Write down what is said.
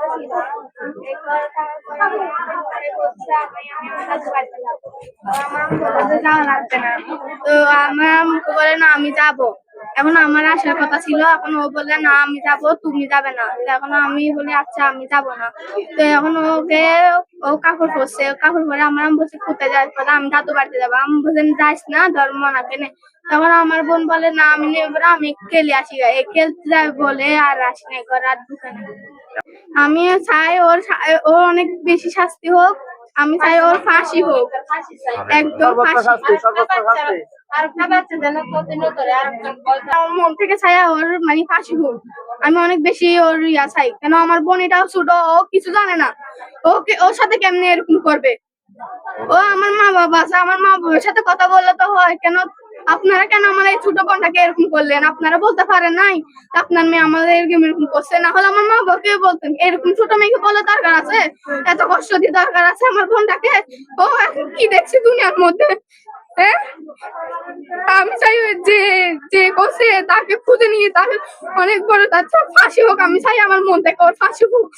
ঘরে ছিল। এই ঘরে থাকার পরে আমি বলছে আমি আমার দাদু বাড়িতে যাবো। আমার আম্মু বলে যে যাওয়া লাগবে না। তো আমার আম্মু বলে না আমি যাবো। এখন আমার আসার কথা ছিল, এখন ও বলে না আমি যাবো, তুমি যাবে না। তো এখন আমি বলি আচ্ছা আমি যাবো না। তো এখন ও কাপড় পরছে, কাপড় পরে আমার আম্মু বলছে কোথায় যাস, বলে আমি দাদু বাড়িতে যাবো। আমি বলছেন যাইস না, ধর্ম না কেনে। তখন আমার বোন বলে না আমি নেবো না, আমি খেলে আসি, খেলতে যাবে বলে আর আসি না, ঘরে আর ঢুকে না। আমি চাই ওর অনেক বেশি শাস্তি হোক, আমি চাই ওর ফাঁসি হোক, একদম ফাঁসি। আমার মন থেকে চাই ওর মানে ফাঁসি হোক। আমি অনেক বেশি ওর চাই, কেন আমার বোন এটাও ছোট, ও কিছু জানে না, ওর সাথে কেমনে এরকম করবে। ও আমার মা বাবা আছে, আমার মা বাবার সাথে কথা বললে তো হয়, কেন আপনারা কেন আমার এই ছোট বোনটাকে এরকম করলেন? আপনারা বলতে পারেন নাই আপনার মেয়ে আমাদের এরকম করছে? না হলে আমার মা বাবাকে বলতেন, এরকম ছোট মেয়েকে বলে দরকার আছে? এত কষ্ট দিয়ে দরকার আছে আমার বোনটাকে? ও এখন কি দেখছি দুনিয়ার মধ্যে। হ্যাঁ, আমি চাই যে যে করছে তাকে খুঁজে নিয়ে তাকে অনেক বড় তার ফাঁসি হোক। আমি চাই আমার মন থেকে ওর ফাঁসি হোক।